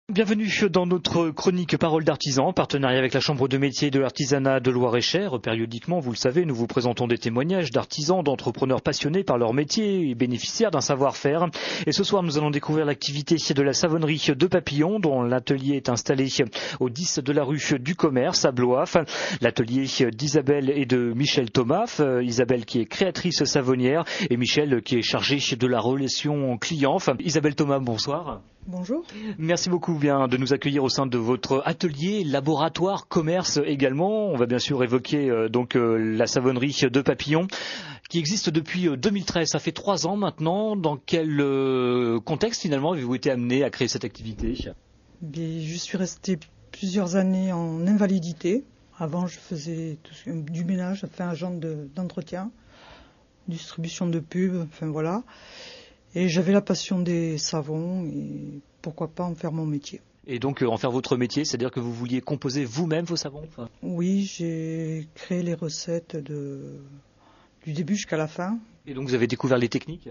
Bienvenue dans notre chronique Parole d'artisan, en partenariat avec la Chambre de métier de l'artisanat de Loir-et-Cher. Périodiquement, vous le savez, nous vous présentons des témoignages d'artisans, d'entrepreneurs passionnés par leur métier et bénéficiaires d'un savoir-faire. Et ce soir, nous allons découvrir l'activité de la savonnerie de Papillon, dont l'atelier est installé au 10 de la rue du Commerce à Blois. L'atelier d'Isabelle et de Michel Thomas. Isabelle qui est créatrice savonnière et Michel qui est chargé de la relation client. Isabelle Thomas, bonsoir. Bonjour. Merci beaucoup de nous accueillir au sein de votre atelier, laboratoire, commerce également. On va bien sûr évoquer la savonnerie de Papillon qui existe depuis 2013. Ça fait 3 ans maintenant. Dans quel contexte finalement avez-vous été amené à créer cette activité ? Je suis restée plusieurs années en invalidité. Avant, je faisais du ménage, enfin agent d'entretien, distribution de pubs, enfin voilà. Et j'avais la passion des savons et pourquoi pas en faire mon métier. Et donc en faire votre métier, c'est-à-dire que vous vouliez composer vous-même vos savons ? Oui, j'ai créé les recettes du début jusqu'à la fin. Et donc vous avez découvert les techniques ?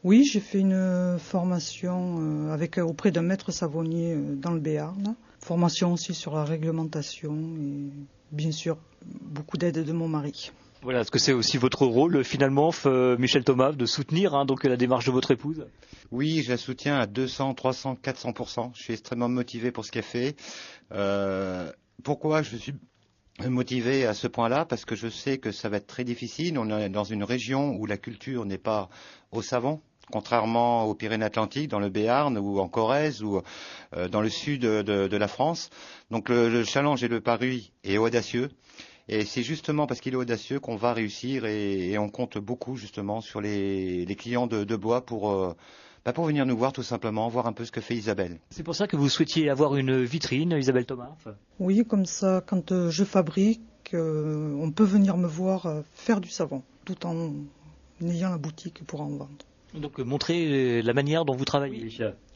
Oui, j'ai fait une formation auprès d'un maître savonnier dans le Béarn. Formation aussi sur la réglementation et bien sûr beaucoup d'aide de mon mari. Voilà, est-ce que c'est aussi votre rôle finalement, Michel Thomas, de soutenir donc la démarche de votre épouse ? Oui, je la soutiens à 200, 300, 400%. Je suis extrêmement motivé pour ce qu'elle fait. Pourquoi je suis motivé à ce point-là ? Parce que je sais que ça va être très difficile. On est dans une région où la culture n'est pas au savon, contrairement aux Pyrénées-Atlantiques, dans le Béarn ou en Corrèze ou dans le sud de la France. Donc le challenge et le pari est audacieux. Et c'est justement parce qu'il est audacieux qu'on va réussir et on compte beaucoup justement sur les clients de Blois pour venir nous voir tout simplement, voir un peu ce que fait Isabelle. C'est pour ça que vous souhaitiez avoir une vitrine, Isabelle Thomas ? Oui, comme ça, quand je fabrique, on peut venir me voir faire du savon, tout en ayant la boutique pour en vendre. Donc montrer la manière dont vous travaillez.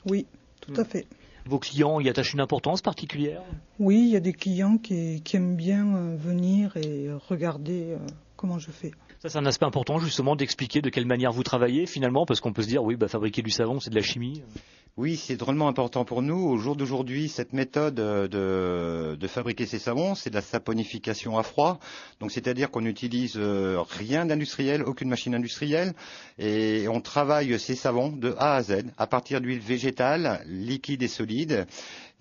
Oui, tout à fait. Vos clients y attachent une importance particulière ? Oui, il y a des clients qui aiment bien venir et regarder comment je fais. Ça, c'est un aspect important justement d'expliquer de quelle manière vous travaillez finalement, parce qu'on peut se dire, oui, fabriquer du savon, c'est de la chimie. Oui, c'est drôlement important pour nous. Au jour d'aujourd'hui, cette méthode de fabriquer ces savons, c'est de la saponification à froid. Donc, c'est-à-dire qu'on n'utilise rien d'industriel, aucune machine industrielle. Et on travaille ces savons de A à Z, à partir d'huile végétale, liquide et solide.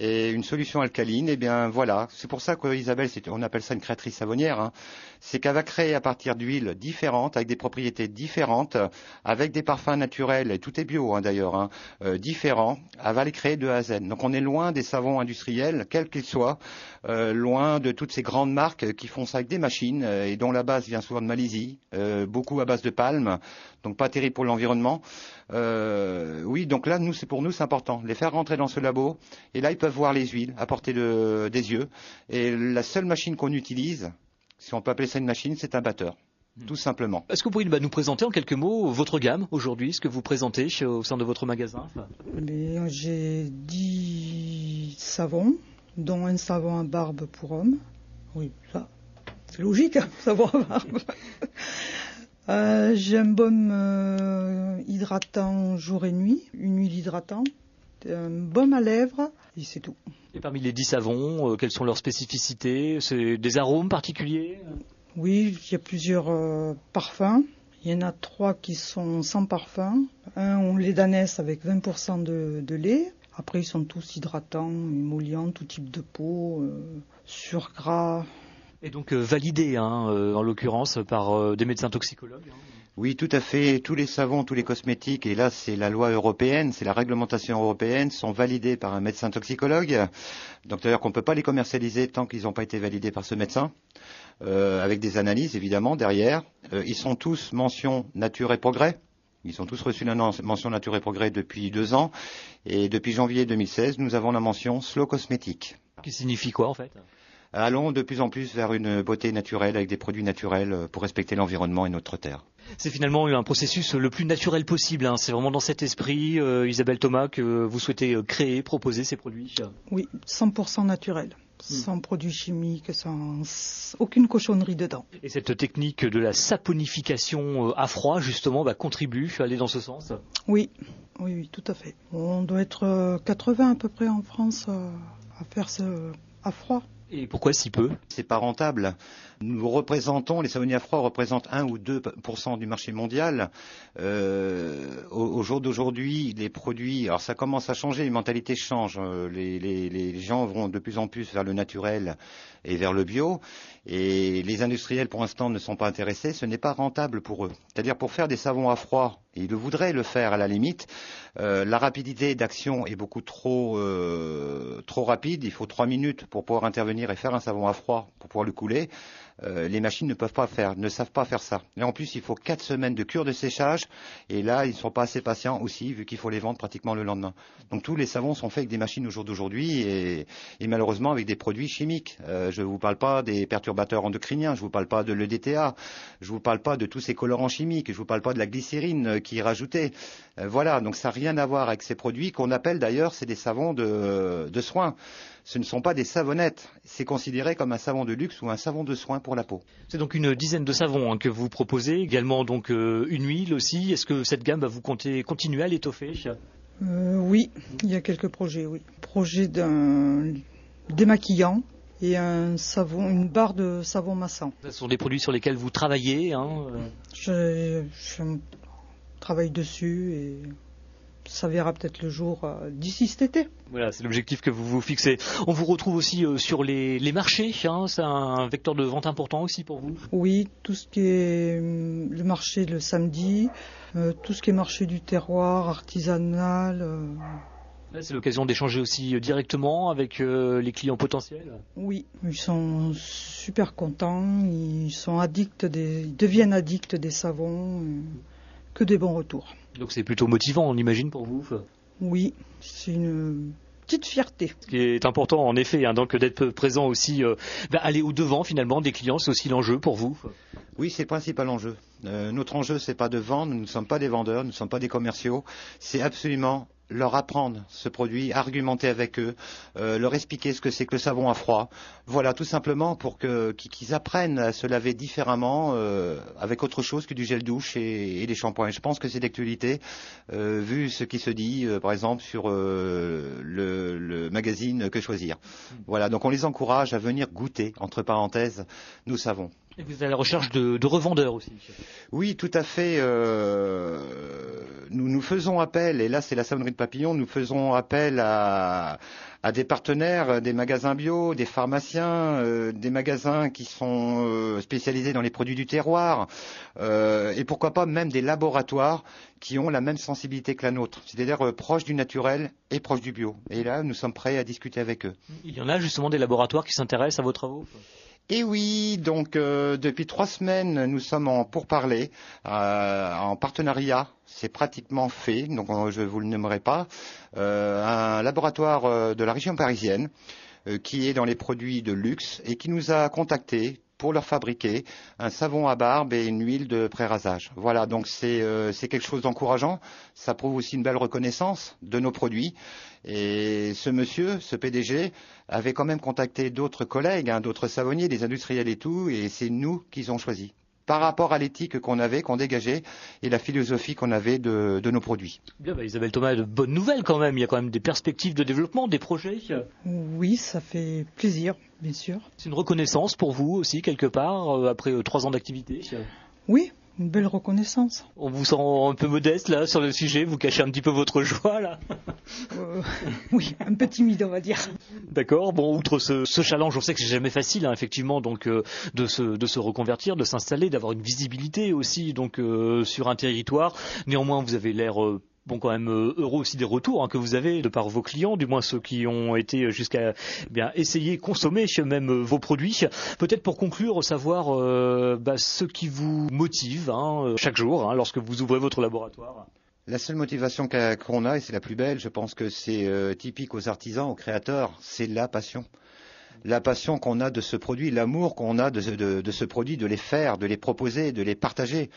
Et une solution alcaline, eh bien voilà, c'est pour ça qu'Isabelle, on appelle ça une créatrice savonnière, c'est qu'elle va créer à partir d'huiles différentes, avec des propriétés différentes, avec des parfums naturels, et tout est bio d'ailleurs, différents, elle va les créer de A à Z. Donc on est loin des savons industriels, quels qu'ils soient, loin de toutes ces grandes marques qui font ça avec des machines, et dont la base vient souvent de Malaisie, beaucoup à base de palme, donc pas terrible pour l'environnement. Oui, donc là, pour nous, c'est important, les faire rentrer dans ce labo, et là, ils peuvent voir les huiles à portée des yeux. Et la seule machine qu'on utilise, si on peut appeler ça une machine, c'est un batteur, tout simplement. Est-ce que vous pourriez nous présenter en quelques mots votre gamme aujourd'hui, ce que vous présentez au sein de votre magasin ? J'ai 10 savons, dont un savon à barbe pour homme. Oui, ça, c'est logique, savon à barbe. J'ai un baume hydratant jour et nuit, une huile hydratante, un baume à lèvres, et c'est tout. Et parmi les 10 savons, quelles sont leurs spécificités ? C'est des arômes particuliers ? Oui, il y a plusieurs parfums. Il y en a 3 qui sont sans parfum. Un, on lait d'ânesse avec 20% de lait. Après, ils sont tous hydratants, émollients, tout type de peau, sur gras. Et donc validés, en l'occurrence, par des médecins toxicologues. Oui, tout à fait. Tous les savons, tous les cosmétiques, et là c'est la loi européenne, c'est la réglementation européenne, sont validés par un médecin toxicologue. Donc d'ailleurs qu'on ne peut pas les commercialiser tant qu'ils n'ont pas été validés par ce médecin, avec des analyses évidemment derrière. Ils sont tous mention nature et progrès. Ils ont tous reçu la mention nature et progrès depuis 2 ans. Et depuis janvier 2016, nous avons la mention slow cosmétique. Qui signifie quoi en fait ? Allons de plus en plus vers une beauté naturelle avec des produits naturels pour respecter l'environnement et notre terre. C'est finalement un processus le plus naturel possible. C'est vraiment dans cet esprit, Isabelle Thomas, que vous souhaitez créer, proposer ces produits. Oui, 100% naturel. Sans produits chimiques, sans aucune cochonnerie dedans. Et cette technique de la saponification à froid, justement, contribue à aller dans ce sens ? Oui, oui, oui, tout à fait. On doit être 80 à peu près en France à faire ça à froid. Et pourquoi si peu? C'est pas rentable. Les savonniers à froid représentent 1 ou 2% du marché mondial. Au jour d'aujourd'hui, les produits, alors ça commence à changer, les mentalités changent. Les gens vont de plus en plus vers le naturel et vers le bio. Et les industriels, pour l'instant, ne sont pas intéressés. Ce n'est pas rentable pour eux. C'est-à-dire pour faire des savons à froid, et ils voudraient le faire à la limite, la rapidité d'action est beaucoup trop rapide. Il faut 3 minutes pour pouvoir intervenir et faire un savon à froid pour pouvoir le couler. Les machines ne savent pas faire ça. Et en plus, il faut 4 semaines de cure de séchage. Et là, ils ne sont pas assez patients aussi, vu qu'il faut les vendre pratiquement le lendemain. Donc tous les savons sont faits avec des machines au jour d'aujourd'hui et malheureusement avec des produits chimiques. Je ne vous parle pas des perturbateurs endocriniens, je ne vous parle pas de l'EDTA, je ne vous parle pas de tous ces colorants chimiques, je ne vous parle pas de la glycérine qui est rajoutée. Voilà, donc ça n'a rien à voir avec ces produits qu'on appelle d'ailleurs, c'est des savons de soins. Ce ne sont pas des savonnettes. C'est considéré comme un savon de luxe ou un savon de soin pour la peau. C'est donc une dizaine de savons que vous proposez, également donc une huile aussi. Est-ce que cette gamme, vous comptez continuer à l'étoffer? Oui, il y a quelques projets, oui. Projet d'un démaquillant et une barre de savon massant. Ce sont des produits sur lesquels vous travaillez, hein. Je travaille dessus et ça verra peut-être le jour d'ici cet été. Voilà, c'est l'objectif que vous vous fixez. On vous retrouve aussi sur les marchés, hein. C'est un vecteur de vente important aussi pour vous? Oui, tout ce qui est le marché le samedi, tout ce qui est marché du terroir, artisanal. Là, c'est l'occasion d'échanger aussi directement avec les clients potentiels? Oui, ils sont super contents, ils deviennent addicts des savons, que des bons retours. Donc c'est plutôt motivant, on imagine, pour vous? Oui, c'est une petite fierté. Ce qui est important, en effet, hein, donc d'être présent aussi, aller au-devant finalement des clients, c'est aussi l'enjeu pour vous? Oui, c'est le principal enjeu. Notre enjeu, c'est pas de vendre, nous ne sommes pas des vendeurs, nous ne sommes pas des commerciaux, c'est absolument leur apprendre ce produit, argumenter avec eux, leur expliquer ce que c'est que le savon à froid. Voilà, tout simplement pour qu'ils apprennent à se laver différemment avec autre chose que du gel douche et des shampoings. Et je pense que c'est d'actualité, vu ce qui se dit, par exemple, sur le magazine Que Choisir. Voilà, donc on les encourage à venir goûter, entre parenthèses, nos savons. Et vous êtes à la recherche de revendeurs aussi? Oui, tout à fait. Nous faisons appel, et là c'est la savonnerie de Papillon, nous faisons appel à des partenaires, des magasins bio, des pharmaciens, des magasins qui sont spécialisés dans les produits du terroir, et pourquoi pas même des laboratoires qui ont la même sensibilité que la nôtre, c'est-à-dire proche du naturel et proche du bio. Et là, nous sommes prêts à discuter avec eux. Il y en a justement des laboratoires qui s'intéressent à vos travaux? Et oui, donc depuis 3 semaines, nous sommes en pourparlers, en partenariat. C'est pratiquement fait, donc je vous le nommerai pas. Un laboratoire de la région parisienne qui est dans les produits de luxe et qui nous a contactés pour leur fabriquer un savon à barbe et une huile de pré-rasage. Voilà, donc c'est quelque chose d'encourageant. Ça prouve aussi une belle reconnaissance de nos produits. Et ce monsieur, ce PDG, avait quand même contacté d'autres collègues, d'autres savonniers, des industriels et tout, et c'est nous qu'ils ont choisi. Par rapport à l'éthique qu'on dégageait et la philosophie qu'on avait de nos produits. Bien, Isabelle Thomas, de bonnes nouvelles quand même. Il y a quand même des perspectives de développement, des projets. Oui, ça fait plaisir, bien sûr. C'est une reconnaissance pour vous aussi, quelque part, après 3 ans d'activité? Oui, une belle reconnaissance. On vous sent un peu modeste là sur le sujet, vous cachez un petit peu votre joie là? Oui, un peu timide on va dire. D'accord, bon, outre ce challenge, on sait que c'est jamais facile hein, effectivement donc de se reconvertir, de s'installer, d'avoir une visibilité aussi donc sur un territoire. Néanmoins vous avez l'air quand même heureux aussi des retours que vous avez de par vos clients, du moins ceux qui ont été jusqu'à essayer, consommer même vos produits. Peut-être pour conclure, savoir ce qui vous motive chaque jour lorsque vous ouvrez votre laboratoire. La seule motivation qu'on a, et c'est la plus belle, je pense que c'est typique aux artisans, aux créateurs, c'est la passion. La passion qu'on a de ce produit, l'amour qu'on a de ce produit, de les faire, de les proposer, de les partager.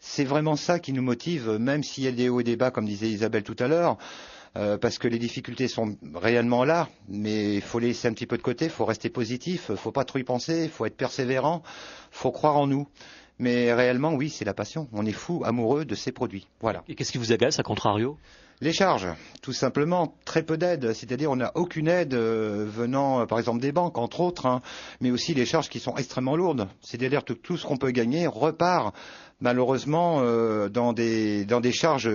C'est vraiment ça qui nous motive, même s'il y a des hauts et des bas, comme disait Isabelle tout à l'heure, parce que les difficultés sont réellement là, mais il faut les laisser un petit peu de côté, il faut rester positif, il ne faut pas trop y penser, il faut être persévérant, il faut croire en nous. Mais réellement, oui, c'est la passion. On est fou, amoureux de ces produits. Voilà. Et qu'est-ce qui vous agace, à contrario? Les charges, tout simplement, très peu d'aide. C'est-à-dire on n'a aucune aide venant, par exemple, des banques, entre autres, hein, mais aussi les charges qui sont extrêmement lourdes. C'est-à-dire que tout ce qu'on peut gagner repart malheureusement dans des charges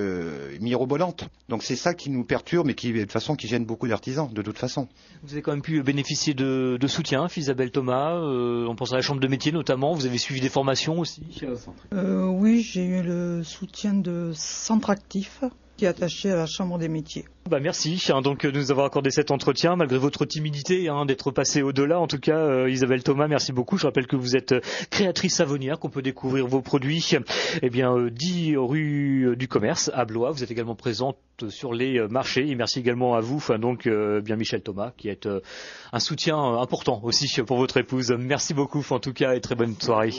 mirobolantes. Donc c'est ça qui nous perturbe et qui, de toute façon, qui gêne beaucoup d'artisans, de toute façon. Vous avez quand même pu bénéficier de soutien, Isabelle Thomas, on pense à la Chambre de métier notamment, vous avez suivi des formations aussi Oui, j'ai eu le soutien de Centractif, qui est attaché à la Chambre des métiers. Merci donc de nous avoir accordé cet entretien malgré votre timidité d'être passé au-delà. En tout cas, Isabelle Thomas, merci beaucoup. Je rappelle que vous êtes créatrice savonnière, qu'on peut découvrir vos produits 10 rue du Commerce à Blois. Vous êtes également présente sur les marchés et merci également à vous, Michel Thomas, qui est un soutien important aussi pour votre épouse. Merci beaucoup en tout cas et très bonne soirée.